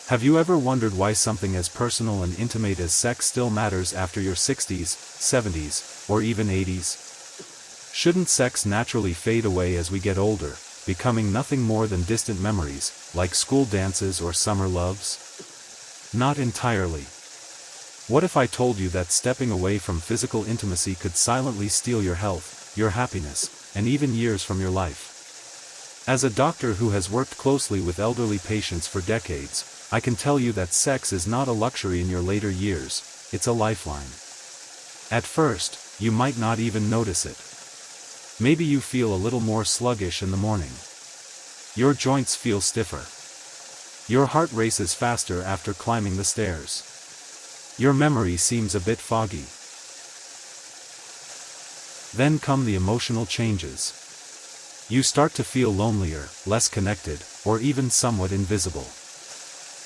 Have you ever wondered why something as personal and intimate as sex still matters after your 60s, 70s, or even 80s? Shouldn't sex naturally fade away as we get older, becoming nothing more than distant memories, like school dances or summer loves? Not entirely. What if I told you that stepping away from physical intimacy could silently steal your health, your happiness, and even years from your life? As a doctor who has worked closely with elderly patients for decades, I can tell you that sex is not a luxury in your later years, it's a lifeline. At first, you might not even notice it. Maybe you feel a little more sluggish in the morning. Your joints feel stiffer. Your heart races faster after climbing the stairs. Your memory seems a bit foggy. Then come the emotional changes. You start to feel lonelier, less connected, or even somewhat invisible.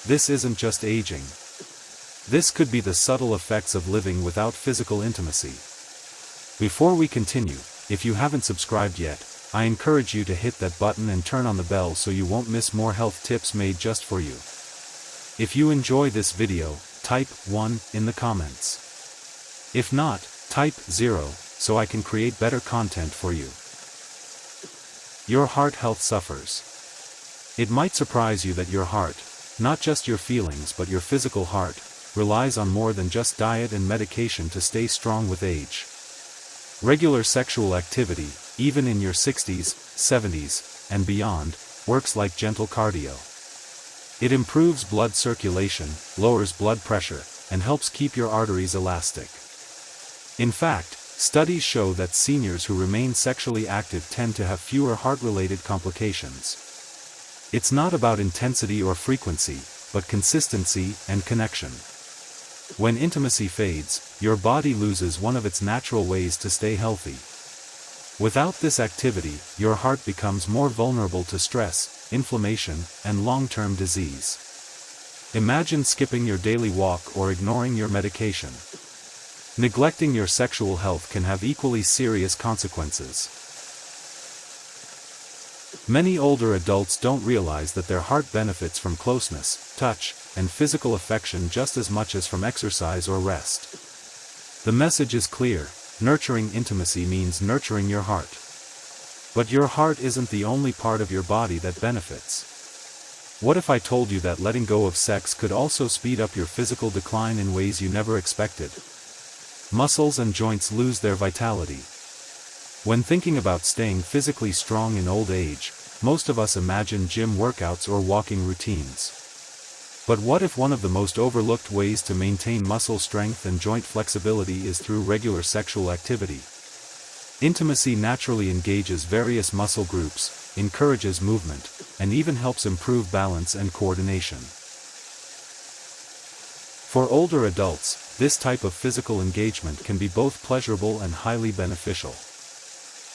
This isn't just aging. This could be the subtle effects of living without physical intimacy. Before we continue, if you haven't subscribed yet, I encourage you to hit that button and turn on the bell so you won't miss more health tips made just for you. If you enjoy this video, type 1 in the comments. If not, type 0, so I can create better content for you. Your heart health suffers. It might surprise you that your heart, not just your feelings but your physical heart, relies on more than just diet and medication to stay strong with age. Regular sexual activity, even in your 60s, 70s, and beyond, works like gentle cardio. It improves blood circulation, lowers blood pressure, and helps keep your arteries elastic. In fact, studies show that seniors who remain sexually active tend to have fewer heart-related complications. It's not about intensity or frequency, but consistency and connection. When intimacy fades, your body loses one of its natural ways to stay healthy. Without this activity, your heart becomes more vulnerable to stress, inflammation, and long-term disease. Imagine skipping your daily walk or ignoring your medication. Neglecting your sexual health can have equally serious consequences. Many older adults don't realize that their heart benefits from closeness, touch, and physical affection just as much as from exercise or rest. The message is clear: nurturing intimacy means nurturing your heart. But your heart isn't the only part of your body that benefits. What if I told you that letting go of sex could also speed up your physical decline in ways you never expected? Muscles and joints lose their vitality. When thinking about staying physically strong in old age, most of us imagine gym workouts or walking routines. But what if one of the most overlooked ways to maintain muscle strength and joint flexibility is through regular sexual activity? Intimacy naturally engages various muscle groups, encourages movement, and even helps improve balance and coordination. For older adults, this type of physical engagement can be both pleasurable and highly beneficial.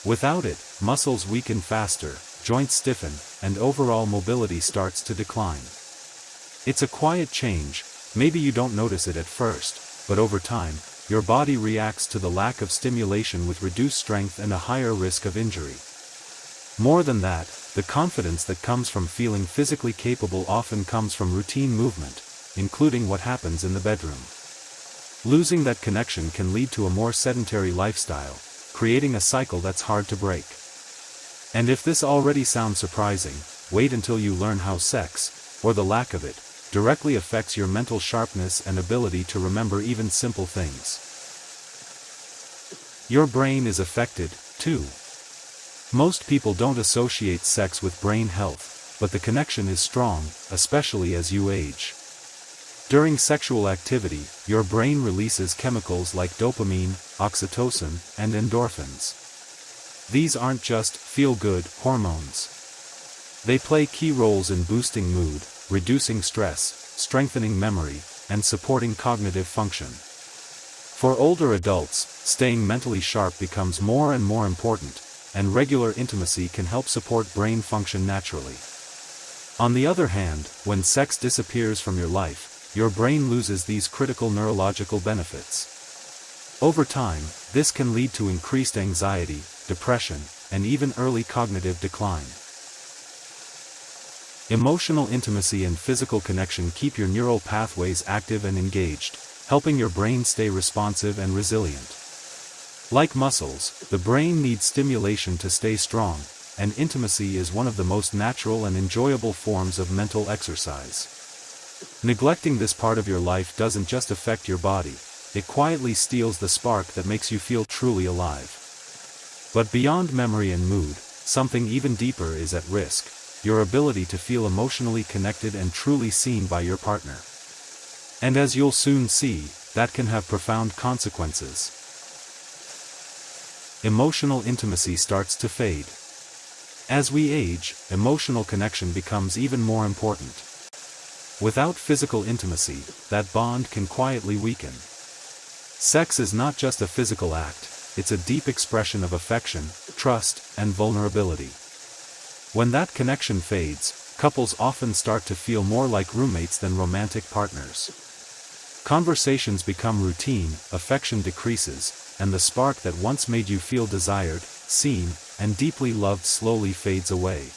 Without it, muscles weaken faster, joints stiffen, and overall mobility starts to decline. It's a quiet change. Maybe you don't notice it at first, but over time, your body reacts to the lack of stimulation with reduced strength and a higher risk of injury. More than that, the confidence that comes from feeling physically capable often comes from routine movement, including what happens in the bedroom. Losing that connection can lead to a more sedentary lifestyle, creating a cycle that's hard to break. And if this already sounds surprising, wait until you learn how sex, or the lack of it, directly affects your mental sharpness and ability to remember even simple things. Your brain is affected, too. Most people don't associate sex with brain health, but the connection is strong, especially as you age. During sexual activity, your brain releases chemicals like dopamine, oxytocin, and endorphins. These aren't just feel-good hormones. They play key roles in boosting mood, reducing stress, strengthening memory, and supporting cognitive function. For older adults, staying mentally sharp becomes more and more important, and regular intimacy can help support brain function naturally. On the other hand, when sex disappears from your life, your brain loses these critical neurological benefits. Over time, this can lead to increased anxiety, depression, and even early cognitive decline. Emotional intimacy and physical connection keep your neural pathways active and engaged, helping your brain stay responsive and resilient. Like muscles, the brain needs stimulation to stay strong, and intimacy is one of the most natural and enjoyable forms of mental exercise. Neglecting this part of your life doesn't just affect your body, it quietly steals the spark that makes you feel truly alive. But beyond memory and mood, something even deeper is at risk: your ability to feel emotionally connected and truly seen by your partner. And as you'll soon see, that can have profound consequences. Emotional intimacy starts to fade. As we age, emotional connection becomes even more important. Without physical intimacy, that bond can quietly weaken. Sex is not just a physical act, it's a deep expression of affection, trust, and vulnerability. When that connection fades, couples often start to feel more like roommates than romantic partners. Conversations become routine, affection decreases, and the spark that once made you feel desired, seen, and deeply loved slowly fades away.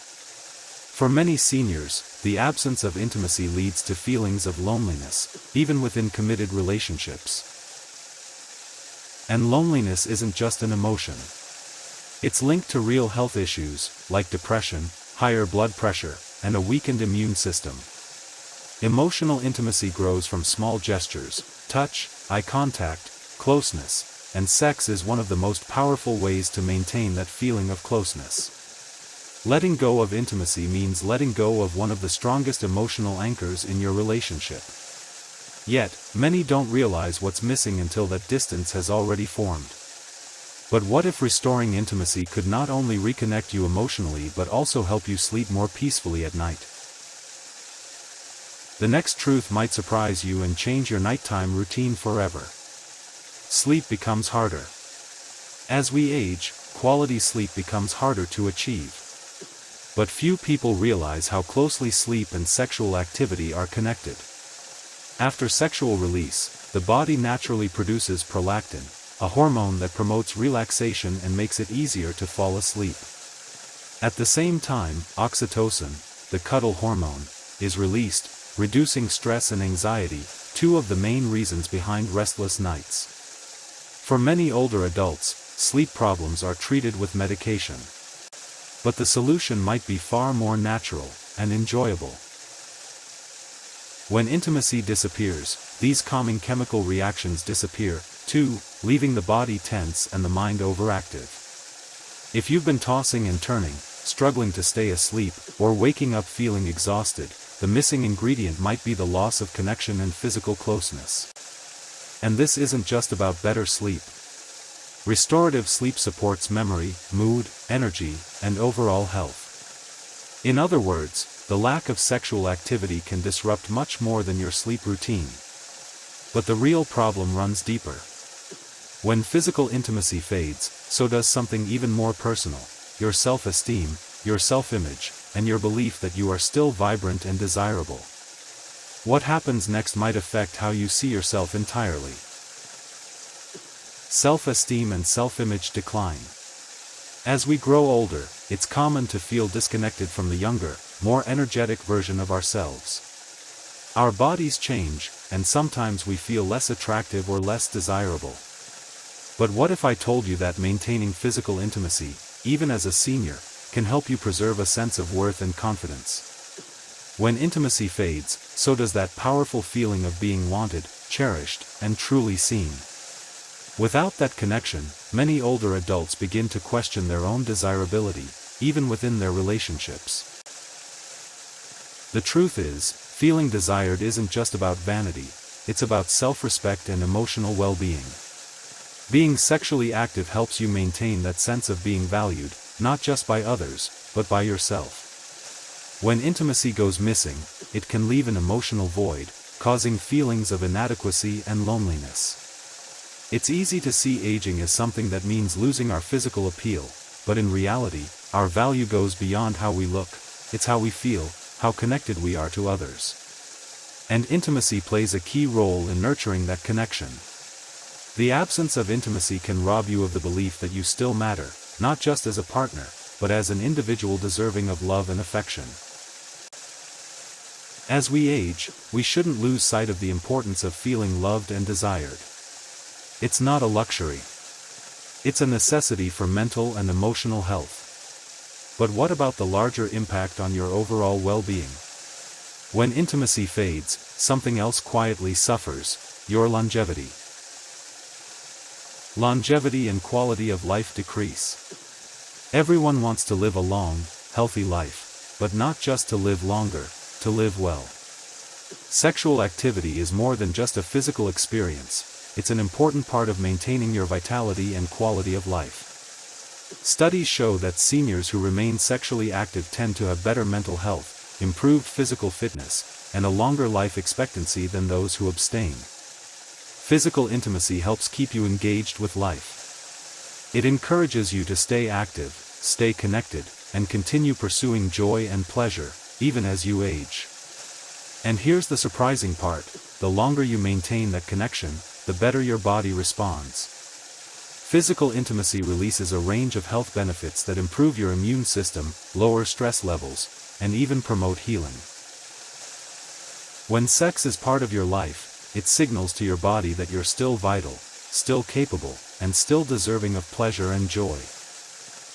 For many seniors, the absence of intimacy leads to feelings of loneliness, even within committed relationships. And loneliness isn't just an emotion. It's linked to real health issues, like depression, higher blood pressure, and a weakened immune system. Emotional intimacy grows from small gestures: touch, eye contact, closeness, and sex is one of the most powerful ways to maintain that feeling of closeness. Letting go of intimacy means letting go of one of the strongest emotional anchors in your relationship. Yet, many don't realize what's missing until that distance has already formed. But what if restoring intimacy could not only reconnect you emotionally but also help you sleep more peacefully at night? The next truth might surprise you and change your nighttime routine forever. Sleep becomes harder. As we age, quality sleep becomes harder to achieve. But few people realize how closely sleep and sexual activity are connected. After sexual release, the body naturally produces prolactin, a hormone that promotes relaxation and makes it easier to fall asleep. At the same time, oxytocin, the cuddle hormone, is released, reducing stress and anxiety, two of the main reasons behind restless nights. For many older adults, sleep problems are treated with medication. But the solution might be far more natural and enjoyable. When intimacy disappears, these calming chemical reactions disappear, too, leaving the body tense and the mind overactive. If you've been tossing and turning, struggling to stay asleep, or waking up feeling exhausted, the missing ingredient might be the loss of connection and physical closeness. And this isn't just about better sleep. Restorative sleep supports memory, mood, energy, and overall health. In other words, the lack of sexual activity can disrupt much more than your sleep routine. But the real problem runs deeper. When physical intimacy fades, so does something even more personal: your self-esteem, your self-image, and your belief that you are still vibrant and desirable. What happens next might affect how you see yourself entirely. Self-esteem and self-image decline. As we grow older, it's common to feel disconnected from the younger, more energetic version of ourselves. Our bodies change, and sometimes we feel less attractive or less desirable. But what if I told you that maintaining physical intimacy, even as a senior, can help you preserve a sense of worth and confidence? When intimacy fades, so does that powerful feeling of being wanted, cherished, and truly seen. Without that connection, many older adults begin to question their own desirability, even within their relationships. The truth is, feeling desired isn't just about vanity, it's about self-respect and emotional well-being. Being sexually active helps you maintain that sense of being valued, not just by others, but by yourself. When intimacy goes missing, it can leave an emotional void, causing feelings of inadequacy and loneliness. It's easy to see aging as something that means losing our physical appeal, but in reality, our value goes beyond how we look. It's how we feel, how connected we are to others. And intimacy plays a key role in nurturing that connection. The absence of intimacy can rob you of the belief that you still matter, not just as a partner, but as an individual deserving of love and affection. As we age, we shouldn't lose sight of the importance of feeling loved and desired. It's not a luxury. It's a necessity for mental and emotional health. But what about the larger impact on your overall well-being? When intimacy fades, something else quietly suffers: your longevity. Longevity and quality of life decrease. Everyone wants to live a long, healthy life, but not just to live longer, to live well. Sexual activity is more than just a physical experience, it's an important part of maintaining your vitality and quality of life. Studies show that seniors who remain sexually active tend to have better mental health, improved physical fitness, and a longer life expectancy than those who abstain. Physical intimacy helps keep you engaged with life. It encourages you to stay active, stay connected, and continue pursuing joy and pleasure, even as you age. And here's the surprising part: the longer you maintain that connection, the better your body responds. Physical intimacy releases a range of health benefits that improve your immune system, lower stress levels, and even promote healing. When sex is part of your life, it signals to your body that you're still vital, still capable, and still deserving of pleasure and joy.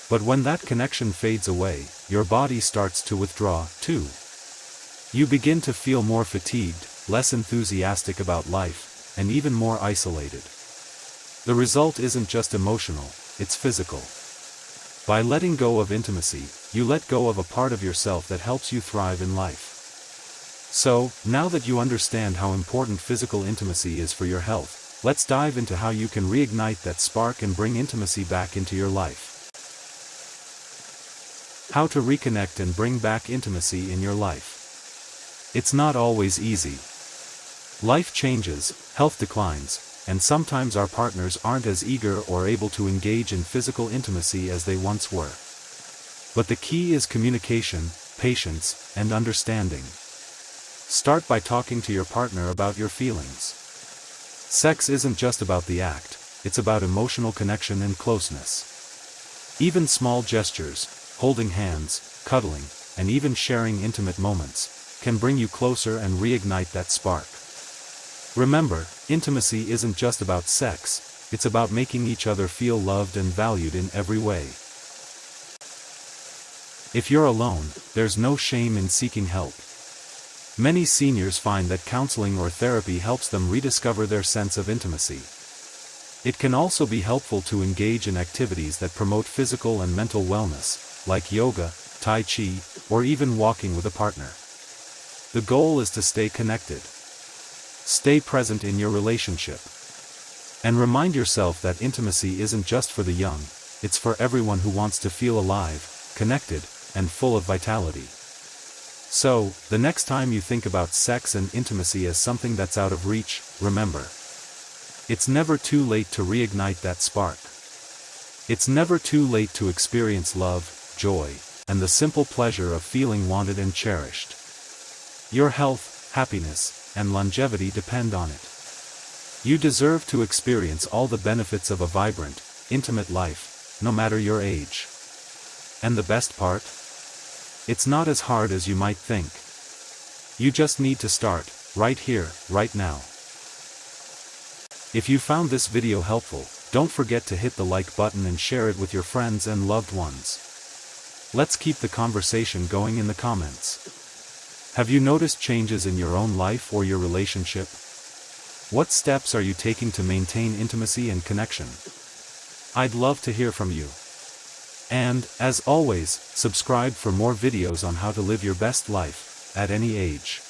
But when that connection fades away, your body starts to withdraw, too. You begin to feel more fatigued, less enthusiastic about life, and even more isolated. The result isn't just emotional, it's physical. By letting go of intimacy, you let go of a part of yourself that helps you thrive in life. So, now that you understand how important physical intimacy is for your health, let's dive into how you can reignite that spark and bring intimacy back into your life. How to reconnect and bring back intimacy in your life. It's not always easy. Life changes, health declines, and sometimes our partners aren't as eager or able to engage in physical intimacy as they once were. But the key is communication, patience, and understanding. Start by talking to your partner about your feelings. Sex isn't just about the act, it's about emotional connection and closeness. Even small gestures, holding hands, cuddling, and even sharing intimate moments, can bring you closer and reignite that spark. Remember, intimacy isn't just about sex, it's about making each other feel loved and valued in every way. If you're alone, there's no shame in seeking help. Many seniors find that counseling or therapy helps them rediscover their sense of intimacy. It can also be helpful to engage in activities that promote physical and mental wellness, like yoga, tai chi, or even walking with a partner. The goal is to stay connected. Stay present in your relationship. And remind yourself that intimacy isn't just for the young, it's for everyone who wants to feel alive, connected, and full of vitality. So, the next time you think about sex and intimacy as something that's out of reach, remember: it's never too late to reignite that spark. It's never too late to experience love, joy, and the simple pleasure of feeling wanted and cherished. Your health, happiness, and longevity depend on it. You deserve to experience all the benefits of a vibrant, intimate life, no matter your age. And the best part? It's not as hard as you might think. You just need to start, right here, right now. If you found this video helpful, don't forget to hit the like button and share it with your friends and loved ones. Let's keep the conversation going in the comments. Have you noticed changes in your own life or your relationship? What steps are you taking to maintain intimacy and connection? I'd love to hear from you. And, as always, subscribe for more videos on how to live your best life, at any age.